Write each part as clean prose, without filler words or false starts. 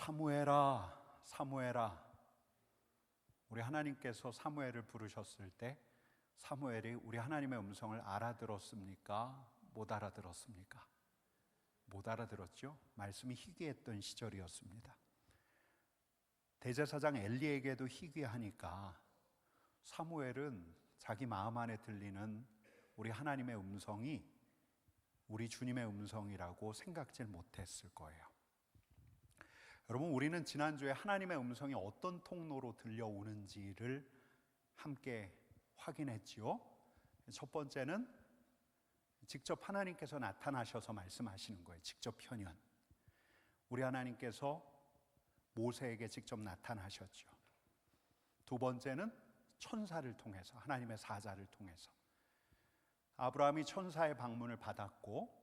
사무엘아, 사무엘아. 우리 하나님께서 사무엘을 부르셨을 때 사무엘이 우리 하나님의 음성을 알아들었습니까? 못 알아들었습니까? 못 알아들었죠? 말씀이 희귀했던 시절이었습니다. 대제사장 엘리에게도 희귀하니까 사무엘은 자기 마음 안에 들리는 우리 하나님의 음성이 우리 주님의 음성이라고 생각질 못했을 거예요. 여러분, 우리는 지난주에 하나님의 음성이 어떤 통로로 들려오는지를 함께 확인했지요. 첫 번째는 직접 하나님께서 나타나셔서 말씀하시는 거예요. 직접 현현. 우리 하나님께서 모세에게 직접 나타나셨죠. 두 번째는 천사를 통해서, 하나님의 사자를 통해서. 아브라함이 천사의 방문을 받았고,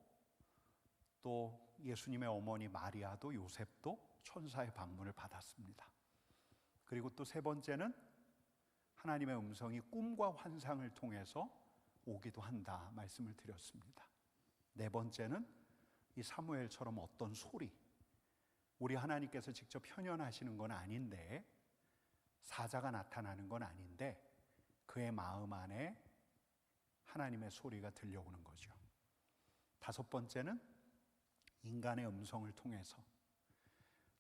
또 예수님의 어머니 마리아도 요셉도 천사의 방문을 받았습니다. 그리고 또 세 번째는 하나님의 음성이 꿈과 환상을 통해서 오기도 한다 말씀을 드렸습니다. 네 번째는 이 사무엘처럼 어떤 소리, 우리 하나님께서 직접 현현하시는 건 아닌데, 사자가 나타나는 건 아닌데 그의 마음 안에 하나님의 소리가 들려오는 거죠. 다섯 번째는 인간의 음성을 통해서,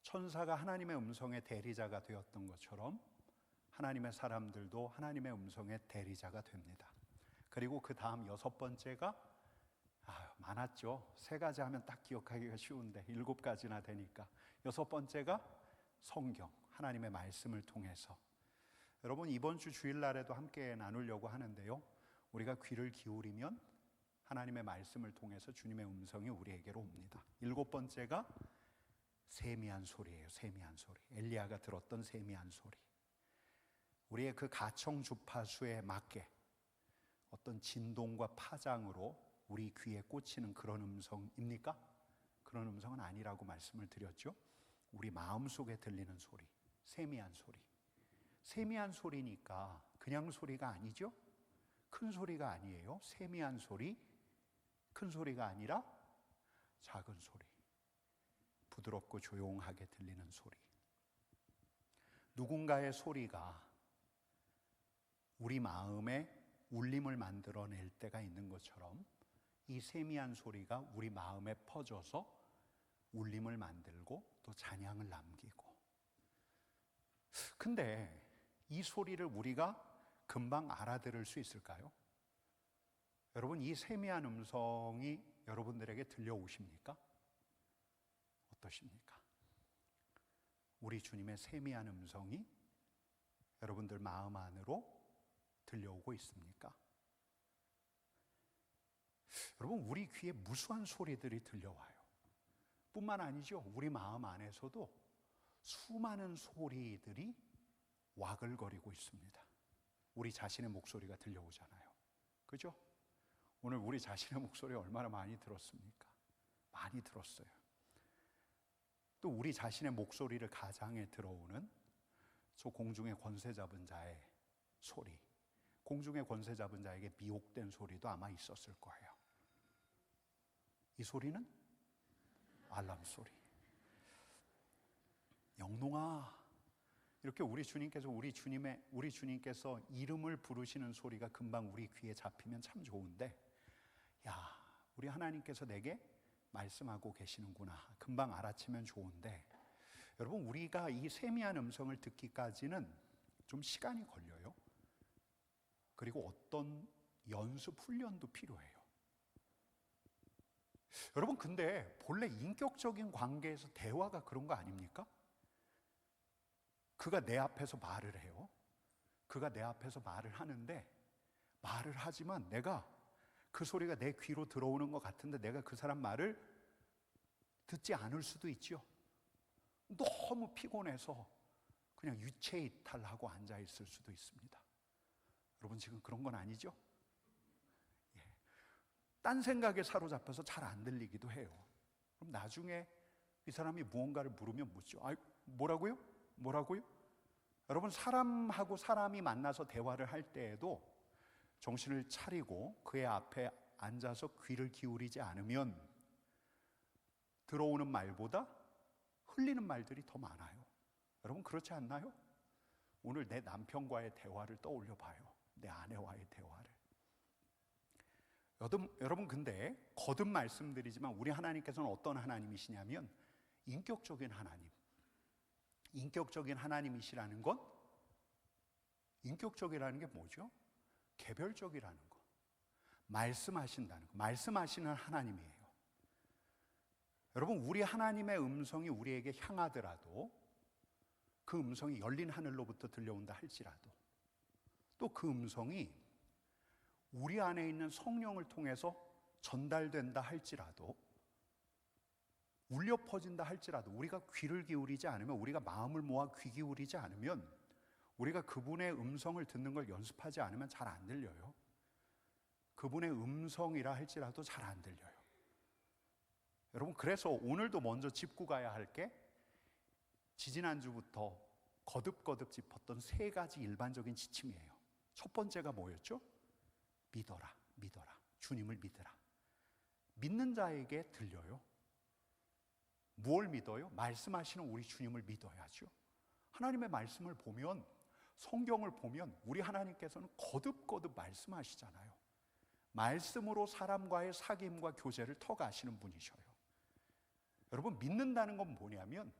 천사가 하나님의 음성의 대리자가 되었던 것처럼 하나님의 사람들도 하나님의 음성의 대리자가 됩니다. 그리고 그 다음 여섯 번째가 많았죠. 세 가지 하면 딱 기억하기가 쉬운데 7가지나 되니까. 여섯 번째가 성경, 하나님의 말씀을 통해서. 여러분, 이번 주 주일날에도 함께 나누려고 하는데요, 우리가 귀를 기울이면 하나님의 말씀을 통해서 주님의 음성이 우리에게로 옵니다. 7번째가 세미한 소리예요. 세미한 소리. 엘리야가 들었던 세미한 소리. 우리의 그 가청 주파수에 맞게 어떤 진동과 파장으로 우리 귀에 꽂히는 그런 음성입니까? 그런 음성은 아니라고 말씀을 드렸죠. 우리 마음속에 들리는 소리, 세미한 소리. 세미한 소리니까 그냥 소리가 아니죠. 큰 소리가 아니에요. 세미한 소리, 큰 소리가 아니라 작은 소리, 부드럽고 조용하게 들리는 소리. 누군가의 소리가 우리 마음에 울림을 만들어낼 때가 있는 것처럼 이 세미한 소리가 우리 마음에 퍼져서 울림을 만들고 또 찬양을 남기고. 근데 이 소리를 우리가 금방 알아들을 수 있을까요? 여러분, 이 세미한 음성이 여러분들에게 들려오십니까? 어떠십니까? 우리 주님의 세미한 음성이 여러분들 마음 안으로 들려오고 있습니까? 여러분, 우리 귀에 무수한 소리들이 들려와요. 뿐만 아니죠, 우리 마음 안에서도 수많은 소리들이 와글거리고 있습니다. 우리 자신의 목소리가 들려오잖아요. 그죠? 오늘 우리 자신의 목소리 얼마나 많이 들었습니까? 많이 들었어요. 또 우리 자신의 목소리를 가장에 들어오는 저 공중의 권세 잡은 자의 소리, 공중의 권세 잡은 자에게 미혹된 소리도 아마 있었을 거예요. 이 소리는 알람 소리. 영롱아, 이렇게 우리 주님께서 이름을 부르시는 소리가 금방 우리 귀에 잡히면 참 좋은데, 야, 우리 하나님께서 내게 말씀하고 계시는구나, 금방 알아채면 좋은데, 여러분, 우리가 이 세미한 음성을 듣기까지는 좀 시간이 걸려요. 그리고 어떤 연습, 훈련도 필요해요. 여러분, 근데 본래 인격적인 관계에서 대화가 그런 거 아닙니까? 그가 내 앞에서 말을 해요. 그가 내 앞에서 말을 하는데, 말을 하지만 내가 그 소리가 내 귀로 들어오는 것 같은데 내가 그 사람 말을 듣지 않을 수도 있죠. 너무 피곤해서 그냥 유체이탈하고 앉아있을 수도 있습니다. 여러분, 지금 그런 건 아니죠? 예. 딴 생각에 사로잡혀서 잘 안 들리기도 해요. 그럼 나중에 이 사람이 무언가를 물으면 묻죠. 뭐라고요? 뭐라고요? 여러분, 사람하고 사람이 만나서 대화를 할 때에도 정신을 차리고 그의 앞에 앉아서 귀를 기울이지 않으면 들어오는 말보다 흘리는 말들이 더 많아요. 여러분 그렇지 않나요? 오늘 내 남편과의 대화를 떠올려 봐요. 내 아내와의 대화를. 여러분 근데 거듭 말씀드리지만 우리 하나님께서는 어떤 하나님이시냐면 인격적인 하나님. 인격적인 하나님이시라는 건, 인격적이라는 게 뭐죠? 개별적이라는 거. 말씀하신다는 거. 말씀하시는 하나님이에요. 여러분 우리 하나님의 음성이 우리에게 향하더라도, 그 음성이 열린 하늘로부터 들려온다 할지라도, 또 그 음성이 우리 안에 있는 성령을 통해서 전달된다 할지라도, 울려 퍼진다 할지라도, 우리가 귀를 기울이지 않으면, 우리가 마음을 모아 귀 기울이지 않으면, 우리가 그분의 음성을 듣는 걸 연습하지 않으면 잘 안 들려요. 그분의 음성이라 할지라도 잘 안 들려요. 여러분 그래서 오늘도 먼저 짚고 가야 할 게, 지지난주부터 거듭거듭 짚었던 세 가지 일반적인 지침이에요. 첫 번째가 뭐였죠? 믿어라, 믿어라. 주님을 믿으라. 믿는 자에게 들려요. 무엇을 믿어요? 말씀하시는 우리 주님을 믿어야죠. 하나님의 말씀을 보면, 성경을 보면 우리 하나님께서는 거듭거듭 말씀하시잖아요. 말씀으로 사람과의 사귐과 교제를 터가시는 분이셔요. 여러분 믿는다는 건 뭐냐면,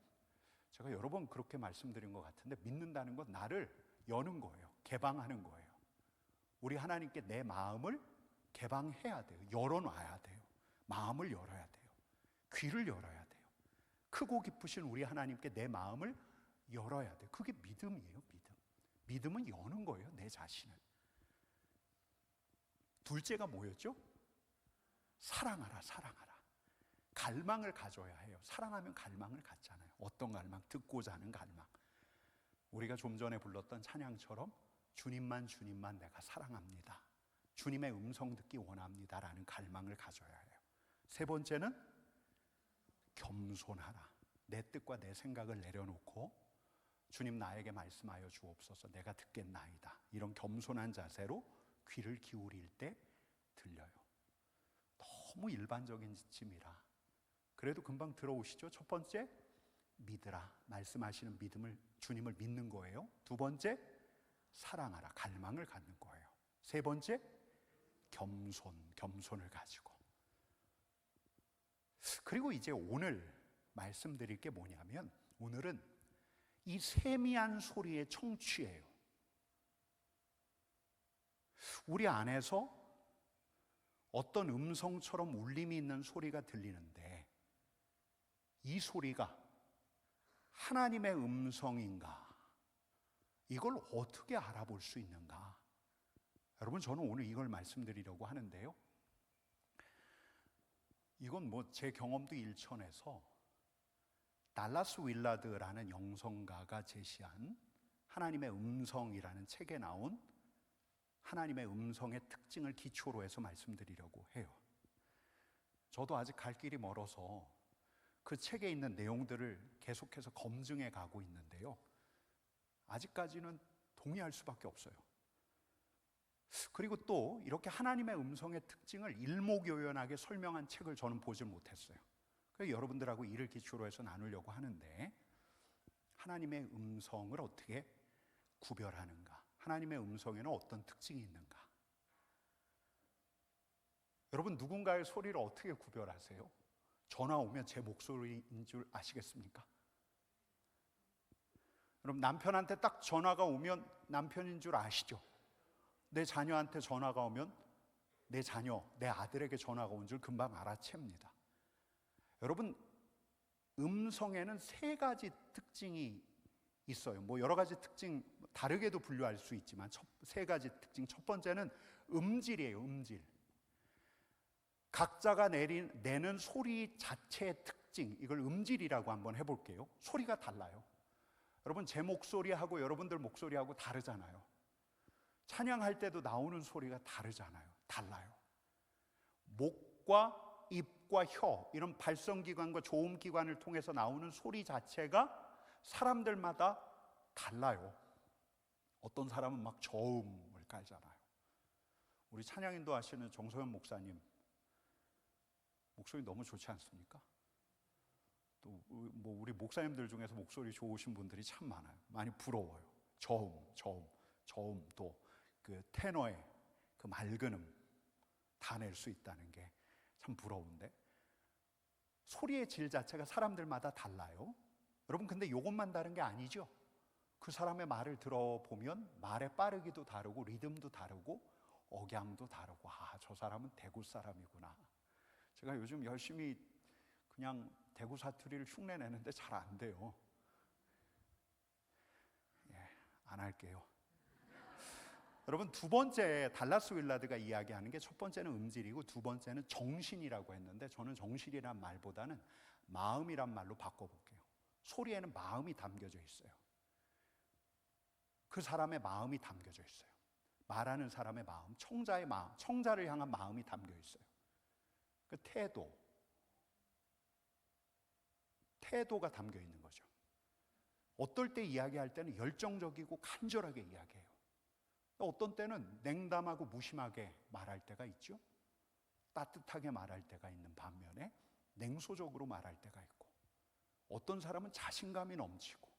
제가 여러 번 그렇게 말씀드린 것 같은데, 믿는다는 건 나를 여는 거예요. 개방하는 거예요. 우리 하나님께 내 마음을 개방해야 돼요. 열어놔야 돼요. 마음을 열어야 돼요. 귀를 열어야 돼요. 크고 깊으신 우리 하나님께 내 마음을 열어야 돼요. 그게 믿음이에요. 믿음. 믿음은 여는 거예요. 내 자신을. 둘째가 뭐였죠? 사랑하라, 사랑하라. 갈망을 가져야 해요. 사랑하면 갈망을 갖잖아요. 어떤 갈망? 듣고자 하는 갈망. 우리가 좀 전에 불렀던 찬양처럼 주님만 주님만 내가 사랑합니다. 주님의 음성 듣기 원합니다라는 갈망을 가져야 해요. 세 번째는 겸손하라. 내 뜻과 내 생각을 내려놓고 주님 나에게 말씀하여 주옵소서, 내가 듣겠나이다. 이런 겸손한 자세로 귀를 기울일 때 들려요. 너무 일반적인 지침이라 그래도 금방 들어오시죠? 첫 번째, 믿으라. 말씀하시는 믿음을, 주님을 믿는 거예요. 두 번째, 사랑하라. 갈망을 갖는 거예요. 세 번째, 겸손을 가지고. 그리고 이제 오늘 말씀드릴 게 뭐냐면, 오늘은 이 세미한 소리의 청취예요. 우리 안에서 어떤 음성처럼 울림이 있는 소리가 들리는데, 이 소리가 하나님의 음성인가? 이걸 어떻게 알아볼 수 있는가? 여러분, 저는 오늘 이걸 말씀드리려고 하는데요. 이건 뭐 제 경험도 일천해서 달라스 윌라드라는 영성가가 제시한 하나님의 음성이라는 책에 나온 하나님의 음성의 특징을 기초로 해서 말씀드리려고 해요. 저도 아직 갈 길이 멀어서 그 책에 있는 내용들을 계속해서 검증해 가고 있는데요. 아직까지는 동의할 수밖에 없어요. 그리고 또 이렇게 하나님의 음성의 특징을 일목요연하게 설명한 책을 저는 보질 못했어요. 그래서 여러분들하고 이를 기초로 해서 나누려고 하는데, 하나님의 음성을 어떻게 구별하는가? 하나님의 음성에는 어떤 특징이 있는가? 여러분, 누군가의 소리를 어떻게 구별하세요? 전화 오면 제 목소리인 줄 아시겠습니까? 여러분, 남편한테 딱 전화가 오면 남편인 줄 아시죠? 내 자녀한테 전화가 오면 내 자녀, 내 아들에게 전화가 온 줄 금방 알아챕니다. 여러분, 음성에는 세 가지 특징이 있어요. 뭐 여러 가지 특징 다르게도 분류할 수 있지만 세 가지 특징. 첫 번째는 음질이에요. 음질. 각자가 내는 소리 자체의 특징, 이걸 음질이라고 한번 해볼게요. 소리가 달라요. 여러분, 제 목소리하고 여러분들 목소리하고 다르잖아요. 찬양할 때도 나오는 소리가 다르잖아요. 달라요. 목과 입과 혀, 이런 발성기관과 조음기관을 통해서 나오는 소리 자체가 사람들마다 달라요. 어떤 사람은 막 저음을 깔잖아요. 우리 찬양인도 하시는 정소연 목사님 목소리 너무 좋지 않습니까? 또 뭐 우리 목사님들 중에서 목소리 좋으신 분들이 참 많아요. 많이 부러워요. 저음 또 그 테너의 그 맑은 다 낼 수 있다는 게 참 부러운데, 소리의 질 자체가 사람들마다 달라요. 여러분, 근데 이것만 다른 게 아니죠. 그 사람의 말을 들어보면 말의 빠르기도 다르고 리듬도 다르고 억양도 다르고, 저 사람은 대구 사람이구나. 제가 요즘 열심히 그냥 대구 사투리를 흉내내는데 잘 안 돼요. 안 할게요. 여러분, 두 번째 달라스 윌라드가 이야기하는 게, 첫 번째는 음질이고 두 번째는 정신이라고 했는데, 저는 정신이란 말보다는 마음이란 말로 바꿔볼게요. 소리에는 마음이 담겨져 있어요. 그 사람의 마음이 담겨져 있어요. 말하는 사람의 마음, 청자의 마음, 청자를 향한 마음이 담겨 있어요. 그 태도가 담겨 있는 거죠. 어떨 때 이야기할 때는 열정적이고 간절하게 이야기해요. 어떤 때는 냉담하고 무심하게 말할 때가 있죠. 따뜻하게 말할 때가 있는 반면에 냉소적으로 말할 때가 있고, 어떤 사람은 자신감이 넘치고,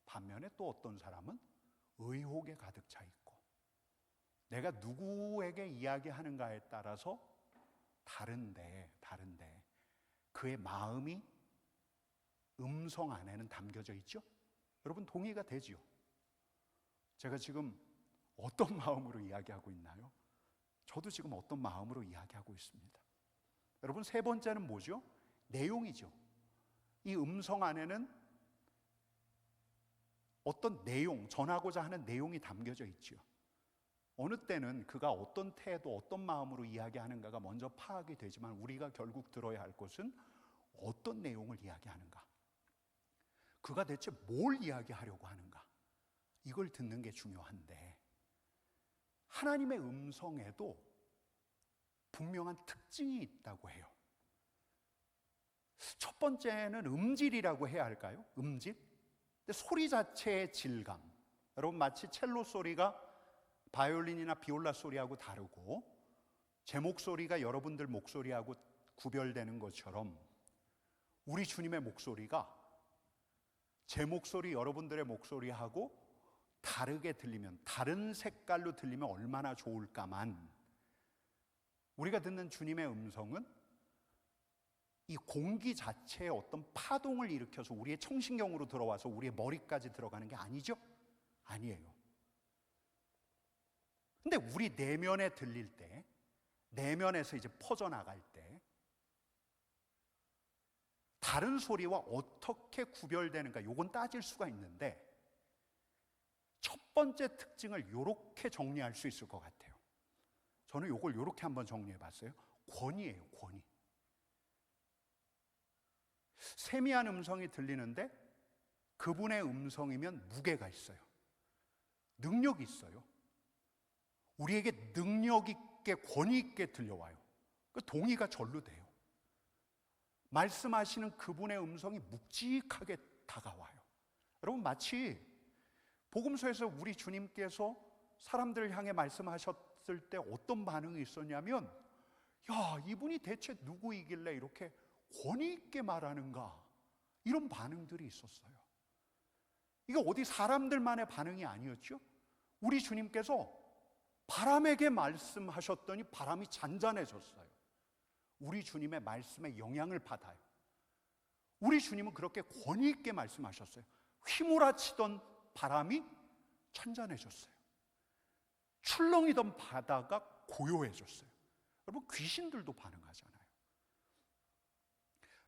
반면에 또 어떤 사람은 의혹에 가득 차 있고, 내가 누구에게 이야기하는가에 따라서 다른데 그의 마음이 음성 안에는 담겨져 있죠. 여러분, 동의가 되지요? 제가 지금 어떤 마음으로 이야기하고 있나요? 저도 지금 어떤 마음으로 이야기하고 있습니다. 여러분, 세 번째는 뭐죠? 내용이죠. 이 음성 안에는 어떤 내용, 전하고자 하는 내용이 담겨져 있죠. 어느 때는 그가 어떤 태도, 어떤 마음으로 이야기하는가가 먼저 파악이 되지만, 우리가 결국 들어야 할 것은 어떤 내용을 이야기하는가, 그가 대체 뭘 이야기하려고 하는가, 이걸 듣는 게 중요한데, 하나님의 음성에도 분명한 특징이 있다고 해요. 첫 번째는 음질이라고 해야 할까요? 음질? 근데 소리 자체의 질감, 여러분, 마치 첼로 소리가 바이올린이나 비올라 소리하고 다르고 제 목소리가 여러분들 목소리하고 구별되는 것처럼, 우리 주님의 목소리가 제 목소리, 여러분들의 목소리하고 다르게 들리면, 다른 색깔로 들리면 얼마나 좋을까만, 우리가 듣는 주님의 음성은 이 공기 자체의 어떤 파동을 일으켜서 우리의 청신경으로 들어와서 우리의 머리까지 들어가는 게 아니죠? 아니에요. 근데 우리 내면에 들릴 때, 내면에서 이제 퍼져나갈 때 다른 소리와 어떻게 구별되는가, 요건 따질 수가 있는데, 첫 번째 특징을 이렇게 정리할 수 있을 것 같아요. 저는 요걸 이렇게 한번 정리해 봤어요. 권위예요, 권위. 세미한 음성이 들리는데 그분의 음성이면 무게가 있어요. 능력이 있어요. 우리에게 능력 있게, 권위 있게 들려와요. 그 동의가 절로 돼요. 말씀하시는 그분의 음성이 묵직하게 다가와요. 여러분, 마치 복음서에서 우리 주님께서 사람들을 향해 말씀하셨을 때 어떤 반응이 있었냐면, 야, 이분이 대체 누구이길래 이렇게 권위 있게 말하는가, 이런 반응들이 있었어요. 이게 어디 사람들만의 반응이 아니었죠. 우리 주님께서 바람에게 말씀하셨더니 바람이 잔잔해졌어요. 우리 주님의 말씀에 영향을 받아요. 우리 주님은 그렇게 권위 있게 말씀하셨어요. 휘몰아치던 바람이 잔잔해졌어요. 출렁이던 바다가 고요해졌어요. 여러분, 귀신들도 반응하잖아요.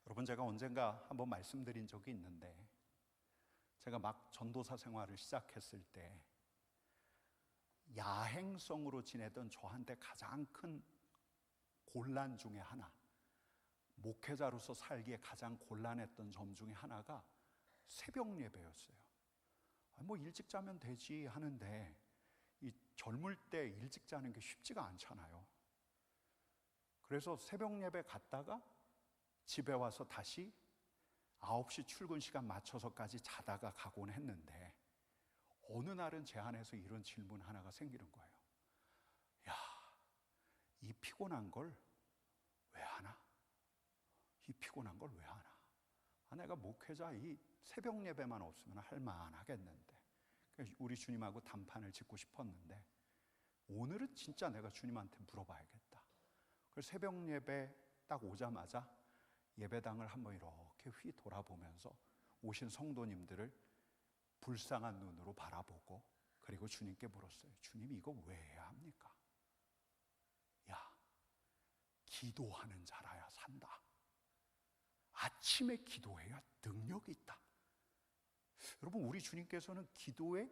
여러분, 제가 언젠가 한번 말씀드린 적이 있는데, 제가 막 전도사 생활을 시작했을 때 야행성으로 지내던 저한테 가장 큰 곤란 중에 하나, 목회자로서 살기에 가장 곤란했던 점 중에 하나가 새벽 예배였어요. 뭐 일찍 자면 되지 하는데, 이 젊을 때 일찍 자는 게 쉽지가 않잖아요. 그래서 새벽 예배 갔다가 집에 와서 다시 9시 출근 시간 맞춰서까지 자다가 가곤 했는데, 어느 날은 제 안에서 이런 질문 하나가 생기는 거예요. 야, 이 피곤한 걸 왜 하나? 이 피곤한 걸 왜 하나? 내가 목회자 이 새벽 예배만 없으면 할 만하겠는데, 우리 주님하고 단판을 짓고 싶었는데 오늘은 진짜 내가 주님한테 물어봐야겠다. 그래서 새벽 예배 딱 오자마자 예배당을 한번 이렇게 휘 돌아보면서 오신 성도님들을 불쌍한 눈으로 바라보고, 그리고 주님께 물었어요. 주님, 이거 왜 해야 합니까? 야, 기도하는 자라야 산다. 아침에 기도해야 능력이 있다. 여러분, 우리 주님께서는 기도의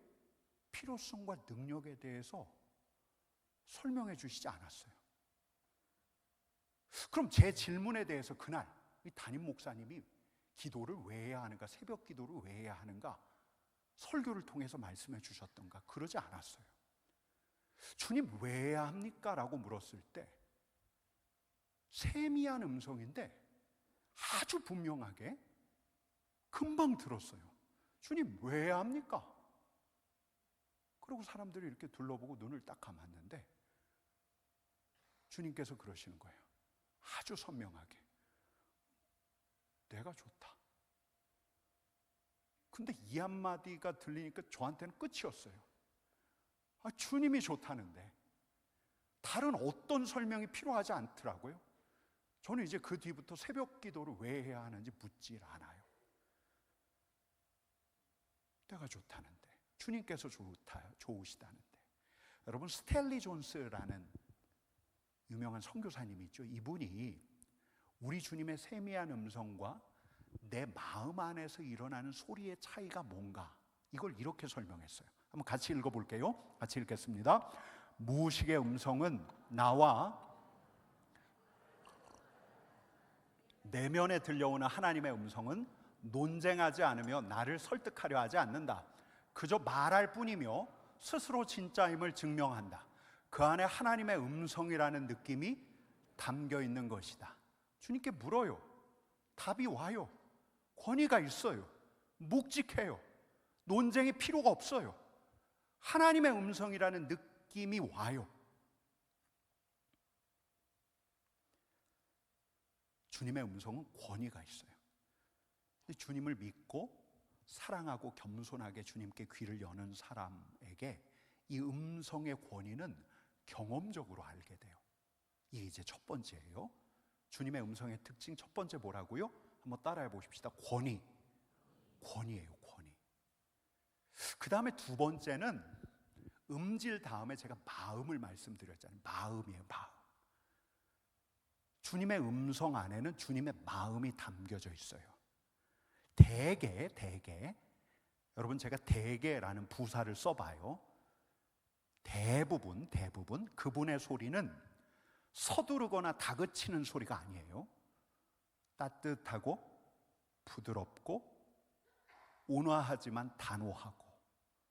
필요성과 능력에 대해서 설명해 주시지 않았어요. 그럼 제 질문에 대해서 그날 이 담임 목사님이 기도를 왜 해야 하는가, 새벽 기도를 왜 해야 하는가 설교를 통해서 말씀해 주셨던가? 그러지 않았어요. 주님, 왜 해야 합니까? 라고 물었을 때 세미한 음성인데 아주 분명하게 금방 들었어요. 주님, 왜 해야 합니까? 그리고 사람들이 이렇게 둘러보고 눈을 딱 감았는데 주님께서 그러시는 거예요. 아주 선명하게. 내가 좋다. 근데 이 한마디가 들리니까 저한테는 끝이었어요. 주님이 좋다는데 다른 어떤 설명이 필요하지 않더라고요. 저는 이제 그 뒤부터 새벽 기도를 왜 해야 하는지 묻질 않아요. 내가 좋다는데, 주님께서 좋으시다는데. 여러분, 스탠리 존스라는 유명한 선교사님이 있죠. 이분이 우리 주님의 세미한 음성과 내 마음 안에서 일어나는 소리의 차이가 뭔가, 이걸 이렇게 설명했어요. 한번 같이 읽어볼게요. 같이 읽겠습니다. 무의식의 음성은 나와 내면에 들려오는 하나님의 음성은 논쟁하지 않으며 나를 설득하려 하지 않는다. 그저 말할 뿐이며 스스로 진짜임을 증명한다. 그 안에 하나님의 음성이라는 느낌이 담겨 있는 것이다. 주님께 물어요. 답이 와요. 권위가 있어요. 묵직해요. 논쟁이 필요가 없어요. 하나님의 음성이라는 느낌이 와요. 주님의 음성은 권위가 있어요. 주님을 믿고 사랑하고 겸손하게 주님께 귀를 여는 사람에게 이 음성의 권위는 경험적으로 알게 돼요. 이게 이제 첫 번째예요. 주님의 음성의 특징 첫 번째 뭐라고요? 한번 따라해 보십시다. 권위예요, 권위. 그 다음에 두 번째는 음질 다음에 제가 마음을 말씀드렸잖아요. 마음이에요, 마음. 주님의 음성 안에는 주님의 마음이 담겨져 있어요. 대개 여러분, 제가 대개라는 부사를 써봐요. 대부분 그분의 소리는 서두르거나 다그치는 소리가 아니에요. 따뜻하고 부드럽고 온화하지만 단호하고,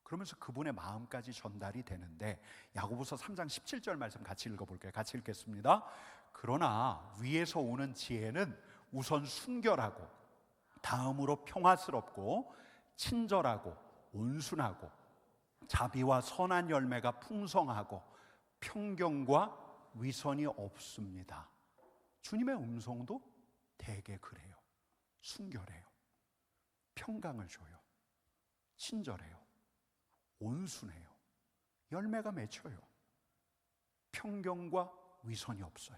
그러면서 그분의 마음까지 전달이 되는데, 야고보서 3장 17절 말씀 같이 읽어볼게요. 같이 읽겠습니다. 그러나 위에서 오는 지혜는 우선 순결하고 다음으로 평화스럽고 친절하고 온순하고 자비와 선한 열매가 풍성하고 평경과 위선이 없습니다. 주님의 음성도 되게 그래요. 순결해요. 평강을 줘요. 친절해요. 온순해요. 열매가 맺혀요. 평경과 위선이 없어요.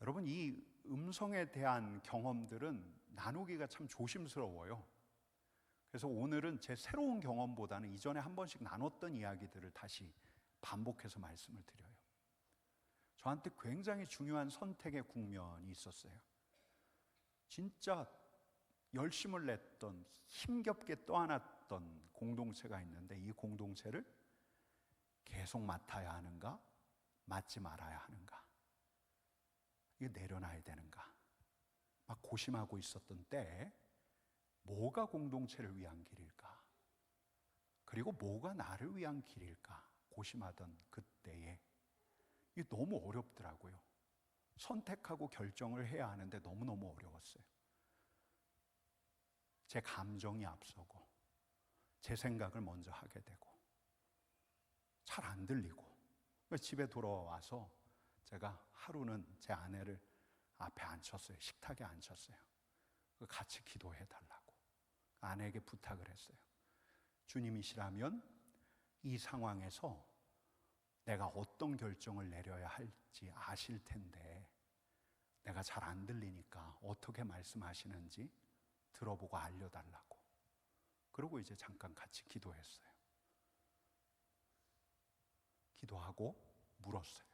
여러분, 이 음성에 대한 경험들은 나누기가 참 조심스러워요. 그래서 오늘은 제 새로운 경험보다는 이전에 한 번씩 나눴던 이야기들을 다시 반복해서 말씀을 드려요. 저한테 굉장히 중요한 선택의 국면이 있었어요. 진짜 열심을 냈던, 힘겹게 떠안았던 공동체가 있는데, 이 공동체를 계속 맡아야 하는가, 맡지 말아야 하는가, 이거 내려놔야 되는가, 막 고심하고 있었던 때에 뭐가 공동체를 위한 길일까, 그리고 뭐가 나를 위한 길일까 고심하던 그때에 이게 너무 어렵더라고요. 선택하고 결정을 해야 하는데 너무너무 어려웠어요. 제 감정이 앞서고 제 생각을 먼저 하게 되고 잘 안 들리고, 집에 돌아와서 제가 하루는 제 아내를 앞에 앉혔어요. 식탁에 앉혔어요. 같이 기도해 달라고 아내에게 부탁을 했어요. 주님이시라면 이 상황에서 내가 어떤 결정을 내려야 할지 아실 텐데 내가 잘 안 들리니까 어떻게 말씀하시는지 들어보고 알려달라고. 그러고 이제 잠깐 같이 기도했어요. 기도하고 물었어요.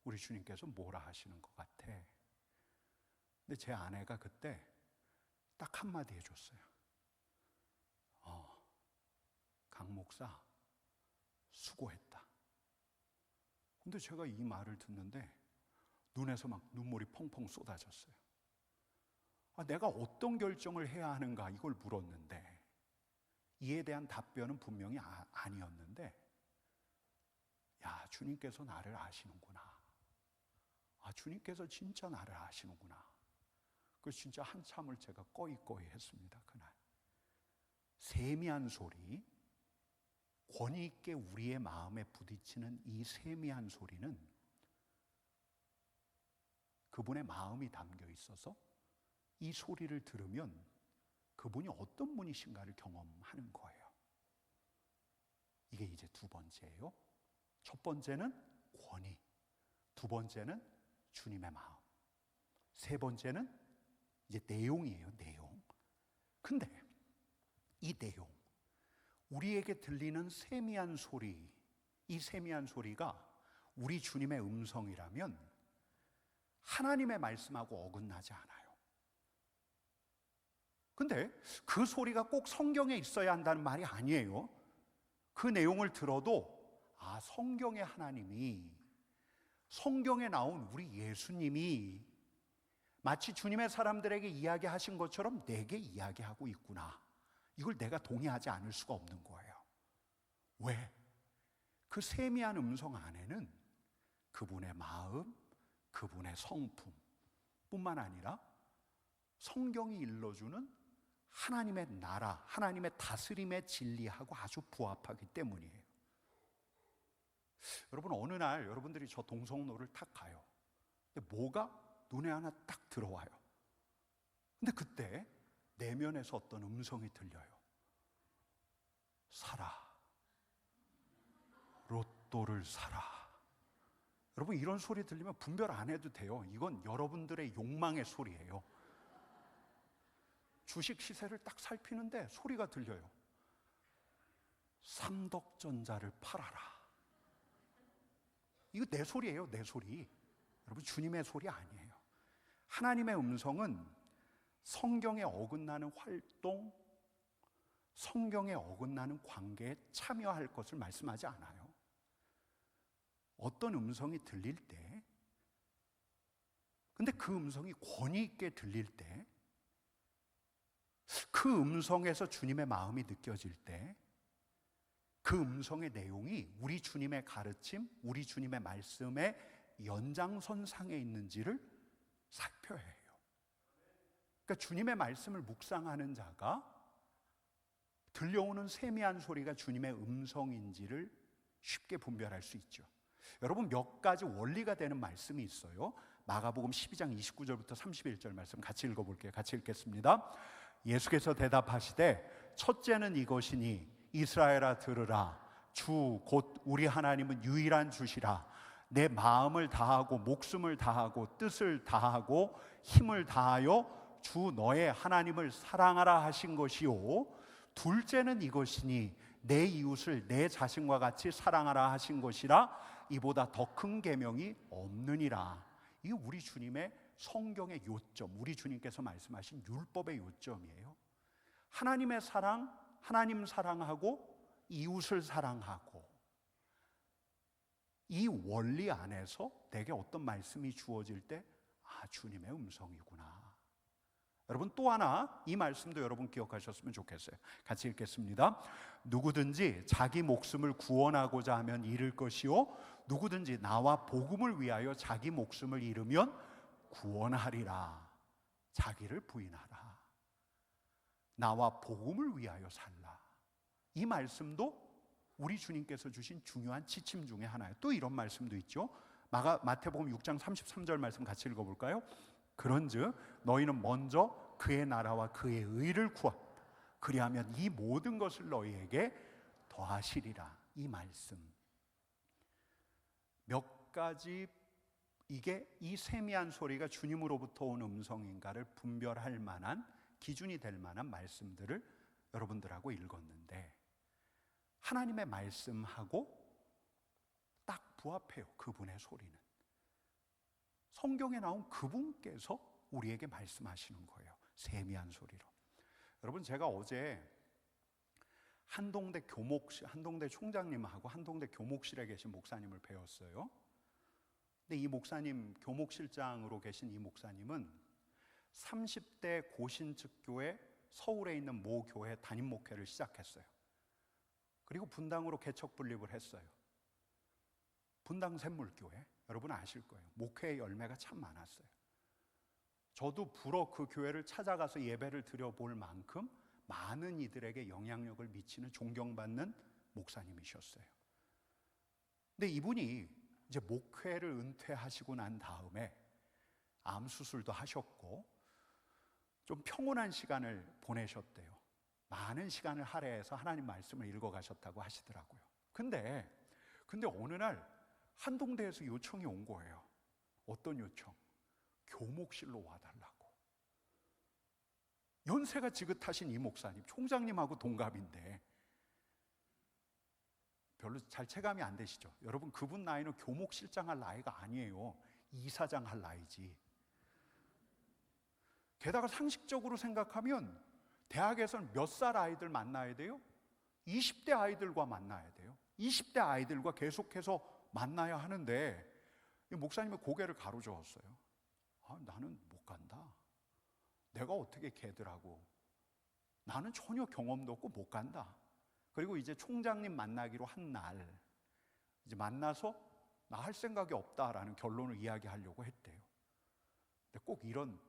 우리 주님께서 뭐라 하시는 것 같아? 근데 제 아내가 그때 딱 한마디 해줬어요. 강 목사 수고했다. 근데 제가 이 말을 듣는데 눈에서 막 눈물이 펑펑 쏟아졌어요. 내가 어떤 결정을 해야 하는가 이걸 물었는데 이에 대한 답변은 분명히 아니었는데, 야, 주님께서 나를 아시는구나. 주님께서 진짜 나를 아시는구나. 그래서 진짜 한참을 제가 꺼이꺼이 했습니다. 그날 세미한 소리, 권위 있게 우리의 마음에 부딪히는 이 세미한 소리는 그분의 마음이 담겨 있어서 이 소리를 들으면 그분이 어떤 분이신가를 경험하는 거예요. 이게 이제 두 번째예요. 첫 번째는 권위, 두 번째는 주님의 마음, 세 번째는 이제 내용이에요. 내용. 근데 이 내용, 우리에게 들리는 세미한 소리, 이 세미한 소리가 우리 주님의 음성이라면 하나님의 말씀하고 어긋나지 않아요. 근데 그 소리가 꼭 성경에 있어야 한다는 말이 아니에요. 그 내용을 들어도 성경의 하나님이, 성경에 나온 우리 예수님이 마치 주님의 사람들에게 이야기하신 것처럼 내게 이야기하고 있구나. 이걸 내가 동의하지 않을 수가 없는 거예요. 왜? 그 세미한 음성 안에는 그분의 마음, 그분의 성품 뿐만 아니라 성경이 일러주는 하나님의 나라, 하나님의 다스림의 진리하고 아주 부합하기 때문이에요. 여러분, 어느 날 여러분들이 저 동성로를 탁 가요. 근데 뭐가 눈에 하나 딱 들어와요. 근데 그때 내면에서 어떤 음성이 들려요. 사라, 로또를 사라. 여러분, 이런 소리 들리면 분별 안 해도 돼요. 이건 여러분들의 욕망의 소리예요. 주식 시세를 딱 살피는데 소리가 들려요. 삼덕전자를 팔아라. 이거 내 소리예요, 내 소리. 여러분, 주님의 소리 아니에요. 하나님의 음성은 성경에 어긋나는 활동, 성경에 어긋나는 관계에 참여할 것을 말씀하지 않아요. 어떤 음성이 들릴 때, 근데 그 음성이 권위 있게 들릴 때, 그 음성에서 주님의 마음이 느껴질 때, 그 음성의 내용이 우리 주님의 가르침, 우리 주님의 말씀의 연장선상에 있는지를 살펴야 해요. 그러니까 주님의 말씀을 묵상하는 자가 들려오는 세미한 소리가 주님의 음성인지를 쉽게 분별할 수 있죠. 여러분, 몇 가지 원리가 되는 말씀이 있어요. 마가복음 12장 29절부터 31절 말씀 같이 읽어볼게요. 같이 읽겠습니다. 예수께서 대답하시되 첫째는 이것이니 이스라엘아 들으라. 주 곧 우리 하나님은 유일한 주시라. 내 마음을 다하고 목숨을 다하고 뜻을 다하고 힘을 다하여 주 너의 하나님을 사랑하라 하신 것이요. 둘째는 이것이니 내 이웃을 내 자신과 같이 사랑하라 하신 것이라. 이보다 더 큰 계명이 없느니라. 이게 우리 주님의 성경의 요점, 우리 주님께서 말씀하신 율법의 요점이에요. 하나님의 사랑, 하나님 사랑하고 이웃을 사랑하고, 이 원리 안에서 내게 어떤 말씀이 주어질 때 주님의 음성이구나. 여러분, 또 하나 이 말씀도 여러분 기억하셨으면 좋겠어요. 같이 읽겠습니다. 누구든지 자기 목숨을 구원하고자 하면 잃을 것이요 누구든지 나와 복음을 위하여 자기 목숨을 잃으면 구원하리라. 자기를 부인하라. 나와 복음을 위하여 살라. 이 말씀도 우리 주님께서 주신 중요한 지침 중에 하나예요. 또 이런 말씀도 있죠. 마태복음 6장 33절 말씀 같이 읽어볼까요? 그런즉 너희는 먼저 그의 나라와 그의 의를 구하. 그리하면 이 모든 것을 너희에게 더하시리라. 이 말씀 몇 가지, 이게 이 세미한 소리가 주님으로부터 온 음성인가를 분별할 만한 기준이 될 만한 말씀들을 여러분들하고 읽었는데, 하나님의 말씀하고 딱 부합해요. 그분의 소리는 성경에 나온 그분께서 우리에게 말씀하시는 거예요. 세미한 소리로. 여러분, 제가 어제 한동대 총장님하고 한동대 교목실에 계신 목사님을 배웠어요. 근데 이 목사님, 교목실장으로 계신 이 목사님은 30대 고신측교회 서울에 있는 모 교회 담임 목회를 시작했어요. 그리고 분당으로 개척 분립을 했어요. 분당 샘물교회, 여러분 아실 거예요. 목회의 열매가 참 많았어요. 저도 불어 그 교회를 찾아가서 예배를 드려볼 만큼 많은 이들에게 영향력을 미치는 존경받는 목사님이셨어요. 근데 이분이 이제 목회를 은퇴하시고 난 다음에 암 수술도 하셨고 좀 평온한 시간을 보내셨대요. 많은 시간을 할애해서 하나님 말씀을 읽어가셨다고 하시더라고요. 근데 어느 날 한동대에서 요청이 온 거예요. 어떤 요청? 교목실로 와달라고. 연세가 지긋하신 이 목사님, 총장님하고 동갑인데 별로 잘 체감이 안 되시죠? 여러분, 그분 나이는 교목실장 할 나이가 아니에요. 이사장 할 나이지. 게다가 상식적으로 생각하면 대학에서는 몇 살 아이들 만나야 돼요? 20대 아이들과 만나야 돼요. 20대 아이들과 계속해서 만나야 하는데 이 목사님의 고개를 가로저었어요. 나는 못 간다. 내가 어떻게 걔들하고, 나는 전혀 경험도 없고 못 간다. 그리고 이제 총장님 만나기로 한 날 이제 만나서 나 할 생각이 없다라는 결론을 이야기하려고 했대요. 근데 꼭 이런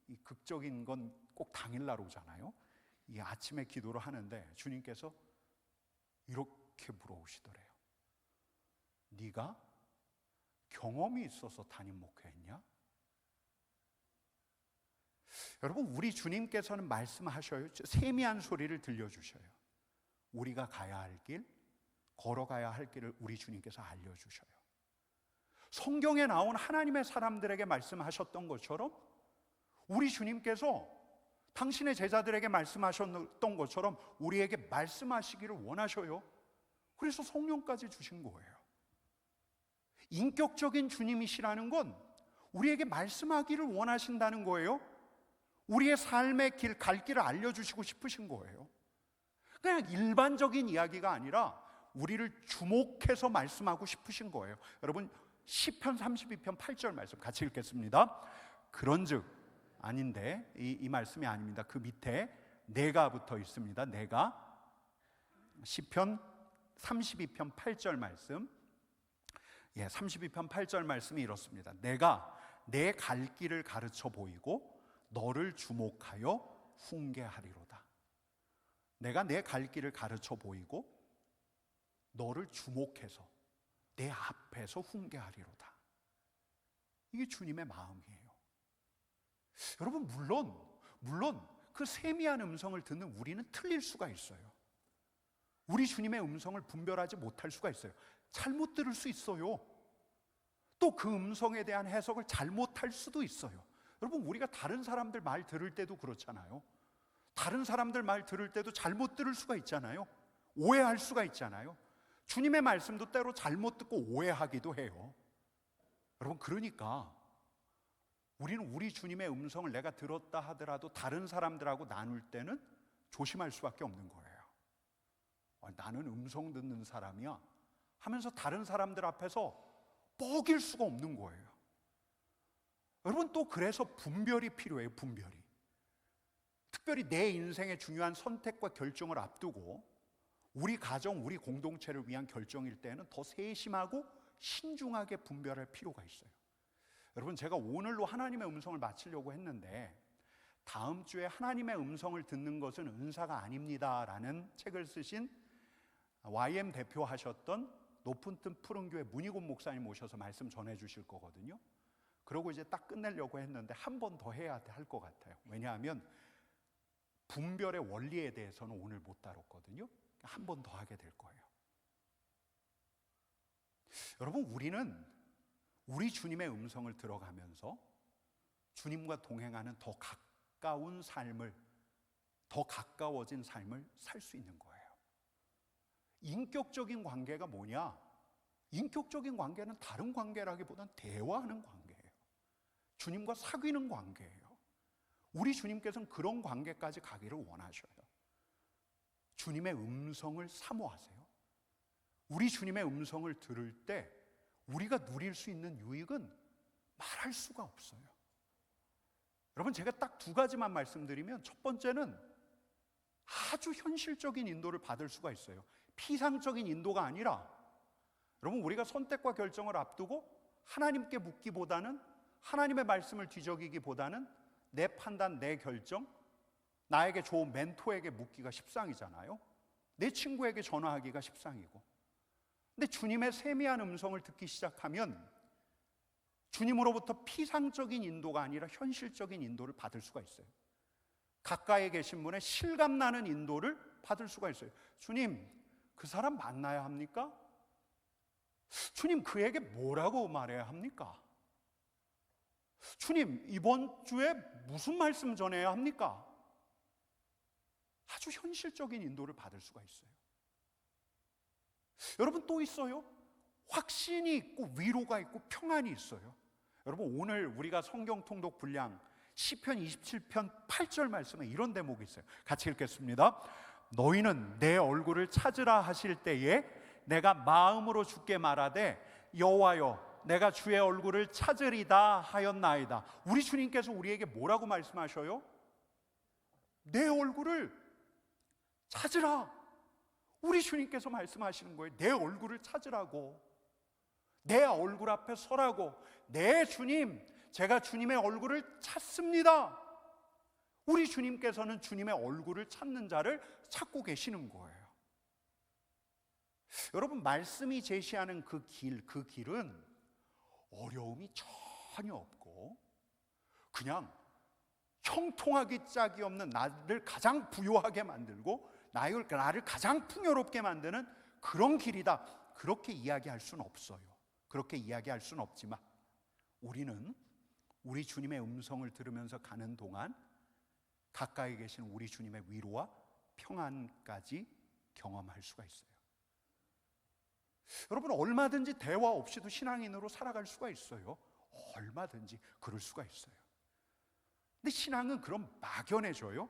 이 극적인 건 꼭 당일날 오잖아요. 이 아침에 기도를 하는데 주님께서 이렇게 물어오시더래요. 네가 경험이 있어서 담임 목회했냐? 여러분, 우리 주님께서는 말씀하셔요. 세미한 소리를 들려주셔요. 우리가 가야 할 길, 걸어가야 할 길을 우리 주님께서 알려주셔요. 성경에 나온 하나님의 사람들에게 말씀하셨던 것처럼 우리 주님께서 당신의 제자들에게 말씀하셨던 것처럼 우리에게 말씀하시기를 원하셔요. 그래서 성령까지 주신 거예요. 인격적인 주님이시라는 건 우리에게 말씀하기를 원하신다는 거예요. 우리의 삶의 길, 갈 길을 알려주시고 싶으신 거예요. 그냥 일반적인 이야기가 아니라 우리를 주목해서 말씀하고 싶으신 거예요. 여러분, 시편 32편 8절 말씀 같이 읽겠습니다. 그런즉, 아닌데 이 말씀이 아닙니다. 그 밑에 내가 붙어 있습니다. 내가. 시편 32편 8절 말씀, 32편 8절 말씀이 이렇습니다. 내가 내 갈 길을 가르쳐 보이고 너를 주목하여 훈계하리로다. 내가 내 갈 길을 가르쳐 보이고 너를 주목해서 내 앞에서 훈계하리로다. 이게 주님의 마음이에요. 여러분, 물론 그 세미한 음성을 듣는 우리는 틀릴 수가 있어요. 우리 주님의 음성을 분별하지 못할 수가 있어요. 잘못 들을 수 있어요. 또 그 음성에 대한 해석을 잘못할 수도 있어요. 여러분, 우리가 다른 사람들 말 들을 때도 그렇잖아요. 다른 사람들 말 들을 때도 잘못 들을 수가 있잖아요. 오해할 수가 있잖아요. 주님의 말씀도 때로 잘못 듣고 오해하기도 해요. 여러분, 그러니까 우리는 우리 주님의 음성을 내가 들었다 하더라도 다른 사람들하고 나눌 때는 조심할 수밖에 없는 거예요. 나는 음성 듣는 사람이야 하면서 다른 사람들 앞에서 뻐길 수가 없는 거예요. 여러분, 또 그래서 분별이 필요해요. 분별이. 특별히 내 인생의 중요한 선택과 결정을 앞두고 우리 가정, 우리 공동체를 위한 결정일 때는 더 세심하고 신중하게 분별할 필요가 있어요. 여러분, 제가 오늘로 하나님의 음성을 마치려고 했는데 다음 주에 하나님의 음성을 듣는 것은 은사가 아닙니다 라는 책을 쓰신 YM 대표하셨던 높은 뜸 푸른 교회 문희곤 목사님 오셔서 말씀 전해 주실 거거든요. 그러고 이제 딱 끝내려고 했는데 한 번 더 해야 할 것 같아요. 왜냐하면 분별의 원리에 대해서는 오늘 못 다뤘거든요. 한 번 더 하게 될 거예요. 여러분, 우리는 우리 주님의 음성을 들어가면서 주님과 동행하는 더 가까운 삶을, 더 가까워진 삶을 살 수 있는 거예요. 인격적인 관계가 뭐냐? 인격적인 관계는 다른 관계라기보다는 대화하는 관계예요. 주님과 사귀는 관계예요. 우리 주님께서는 그런 관계까지 가기를 원하셔요. 주님의 음성을 사모하세요. 우리 주님의 음성을 들을 때 우리가 누릴 수 있는 유익은 말할 수가 없어요. 여러분, 제가 딱 두 가지만 말씀드리면, 첫 번째는 아주 현실적인 인도를 받을 수가 있어요. 피상적인 인도가 아니라, 여러분, 우리가 선택과 결정을 앞두고 하나님께 묻기보다는, 하나님의 말씀을 뒤적이기보다는 내 판단, 내 결정, 나에게 좋은 멘토에게 묻기가 십상이잖아요. 내 친구에게 전화하기가 십상이고. 근데 주님의 세미한 음성을 듣기 시작하면 주님으로부터 피상적인 인도가 아니라 현실적인 인도를 받을 수가 있어요. 가까이에 계신 분의 실감나는 인도를 받을 수가 있어요. 주님, 그 사람 만나야 합니까? 주님, 그에게 뭐라고 말해야 합니까? 주님, 이번 주에 무슨 말씀 전해야 합니까? 아주 현실적인 인도를 받을 수가 있어요. 여러분, 또 있어요. 확신이 있고 위로가 있고 평안이 있어요. 여러분, 오늘 우리가 성경 통독 분량 시편 27편 8절 말씀에 이런 대목이 있어요. 같이 읽겠습니다. 너희는 내 얼굴을 찾으라 하실 때에 내가 마음으로 주께 말하되 여호와여 내가 주의 얼굴을 찾으리다 하였나이다. 우리 주님께서 우리에게 뭐라고 말씀하셔요? 내 얼굴을 찾으라. 우리 주님께서 말씀하시는 거예요. 내 얼굴을 찾으라고. 내 얼굴 앞에 서라고. 네, 주님, 제가 주님의 얼굴을 찾습니다. 우리 주님께서는 주님의 얼굴을 찾는 자를 찾고 계시는 거예요. 여러분, 말씀이 제시하는 그 길은 어려움이 전혀 없고 그냥 형통하기 짝이 없는 나를 가장 부유하게 만들고 나를 가장 풍요롭게 만드는 그런 길이다. 그렇게 이야기할 수는 없어요. 그렇게 이야기할 수는 없지만 우리는 우리 주님의 음성을 들으면서 가는 동안 가까이 계신 우리 주님의 위로와 평안까지 경험할 수가 있어요. 여러분, 얼마든지 대화 없이도 신앙인으로 살아갈 수가 있어요. 얼마든지 그럴 수가 있어요. 근데 신앙은 그럼 막연해져요?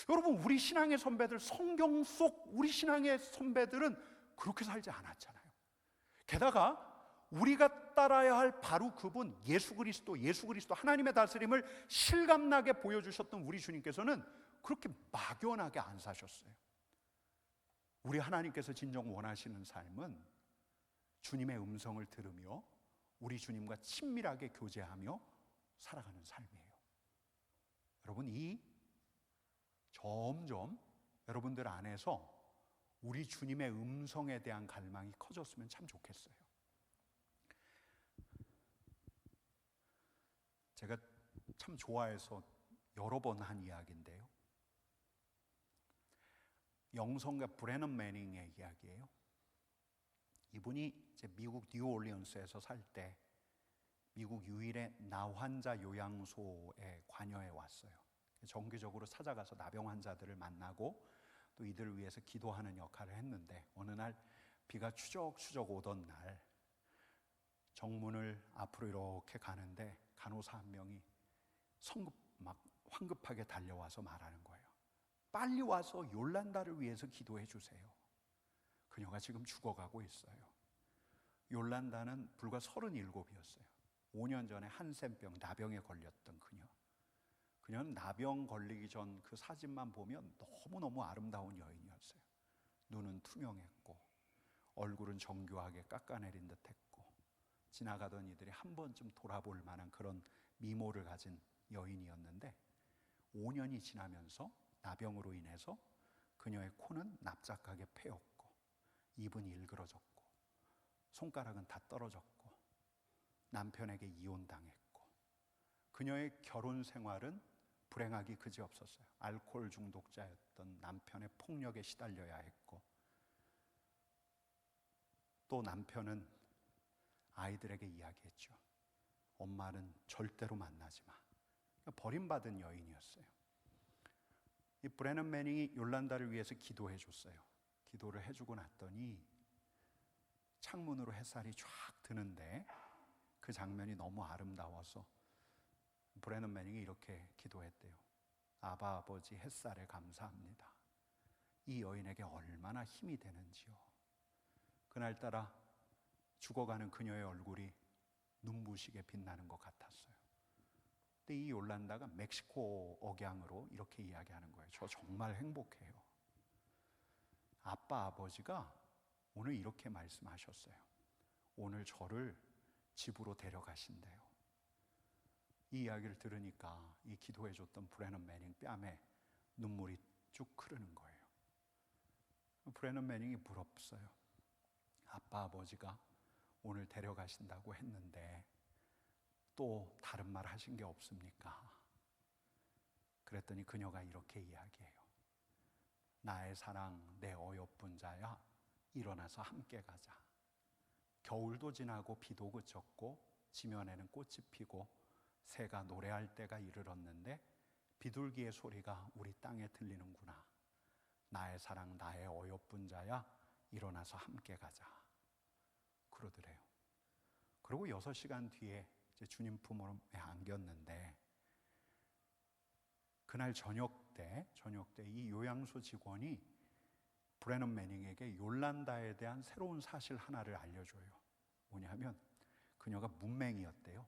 여러분, 우리 신앙의 선배들, 성경 속 우리 신앙의 선배들은 그렇게 살지 않았잖아요. 게다가 우리가 따라야 할 바로 그분 예수 그리스도 하나님의 다스림을 실감나게 보여주셨던 우리 주님께서는 그렇게 막연하게 안 사셨어요. 우리 하나님께서 진정 원하시는 삶은 주님의 음성을 들으며 우리 주님과 친밀하게 교제하며 살아가는 삶이에요. 여러분, 이 점점 여러분들 안에서 우리 주님의 음성에 대한 갈망이 커졌으면 참 좋겠어요. 제가 참 좋아해서 여러 번 한 이야기인데요. 영성가 브래넌 매닝의 이야기예요. 이분이 이제 미국 뉴올리언스에서 살 때 미국 유일의 나환자 요양소에 관여해 왔어요. 정기적으로 찾아가서 나병 환자들을 만나고 또 이들을 위해서 기도하는 역할을 했는데 어느 날 비가 추적추적 오던 날 정문을 앞으로 이렇게 가는데 간호사 한 명이 막 황급하게 달려와서 말하는 거예요. 빨리 와서 요란다를 위해서 기도해 주세요. 그녀가 지금 죽어가고 있어요. 요란다는 불과 37이었어요. 5년 전에 한센병, 나병에 걸렸던 그녀. 그녀는 나병 걸리기 전 그 사진만 보면 너무너무 아름다운 여인이었어요. 눈은 투명했고 얼굴은 정교하게 깎아내린 듯했고 지나가던 이들이 한 번쯤 돌아볼 만한 그런 미모를 가진 여인이었는데 5년이 지나면서 나병으로 인해서 그녀의 코는 납작하게 패였고 입은 일그러졌고 손가락은 다 떨어졌고 남편에게 이혼당했고, 그녀의 결혼 생활은 불행하기 그지없었어요. 알코올 중독자였던 남편의 폭력에 시달려야 했고, 또 남편은 아이들에게 이야기했죠. 엄마는 절대로 만나지 마. 버림받은 여인이었어요. 이 브래넌 매닝이 요란다를 위해서 기도해 줬어요. 기도를 해주고 났더니 창문으로 햇살이 쫙 드는데 그 장면이 너무 아름다워서 브래넌 매닝이 이렇게 기도했대요. 아바 아버지 햇살에 감사합니다. 이 여인에게 얼마나 힘이 되는지요. 그날따라 죽어가는 그녀의 얼굴이 눈부시게 빛나는 것 같았어요. 근데 이 요란다가 멕시코 억양으로 이렇게 이야기하는 거예요. 저 정말 행복해요. 아빠 아버지가 오늘 이렇게 말씀하셨어요. 오늘 저를 집으로 데려가신대요. 이 이야기를 들으니까 이 기도해줬던 브래넌 매닝 뺨에 눈물이 쭉 흐르는 거예요. 브래넌 매닝이 부럽어요. 아빠 아버지가 오늘 데려가신다고 했는데 또 다른 말 하신 게 없습니까? 그랬더니 그녀가 이렇게 이야기해요. 나의 사랑 내 어여쁜 자야, 일어나서 함께 가자. 겨울도 지나고 비도 그쳤고 지면에는 꽃이 피고 새가 노래할 때가 이르렀는데 비둘기의 소리가 우리 땅에 들리는구나. 나의 사랑 나의 어여쁜 자야, 일어나서 함께 가자. 그러더래요. 그리고 6시간 뒤에 이제 주님 품에 안겼는데, 그날 저녁 때 이 요양소 직원이 브래넌 매닝에게 요란다에 대한 새로운 사실 하나를 알려줘요. 뭐냐면 그녀가 문맹이었대요.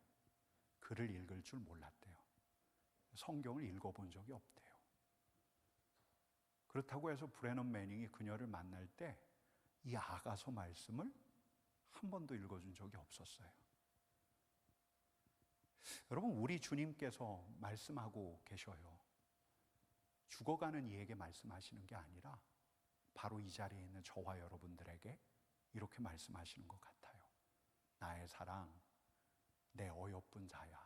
글을 읽을 줄 몰랐대요. 성경을 읽어본 적이 없대요. 그렇다고 해서 브래넌 매닝이 그녀를 만날 때 이 아가서 말씀을 한 번도 읽어준 적이 없었어요. 여러분, 우리 주님께서 말씀하고 계셔요. 죽어가는 이에게 말씀하시는 게 아니라 바로 이 자리에 있는 저와 여러분들에게 이렇게 말씀하시는 것 같아요. 나의 사랑, 내 어여쁜 자야,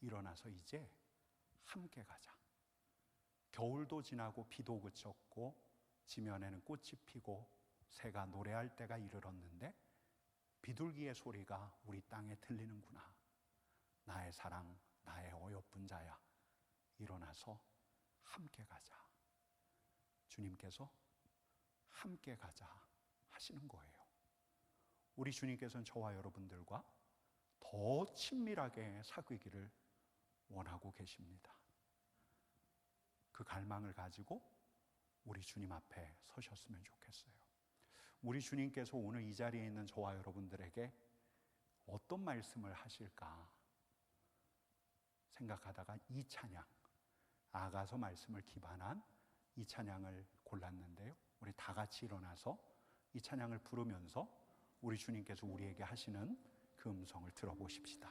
일어나서 이제 함께 가자. 겨울도 지나고 비도 그쳤고 지면에는 꽃이 피고 새가 노래할 때가 이르렀는데 비둘기의 소리가 우리 땅에 들리는구나. 나의 사랑, 나의 어여쁜 자야, 일어나서 함께 가자. 주님께서 함께 가자 하시는 거예요. 우리 주님께서는 저와 여러분들과 더 친밀하게 사귀기를 원하고 계십니다. 그 갈망을 가지고 우리 주님 앞에 서셨으면 좋겠어요. 우리 주님께서 오늘 이 자리에 있는 저와 여러분들에게 어떤 말씀을 하실까 생각하다가 이 찬양, 아가서 말씀을 기반한 이 찬양을 골랐는데요. 우리 다 같이 일어나서 이 찬양을 부르면서 우리 주님께서 우리에게 하시는 그 음성을 들어보십시다.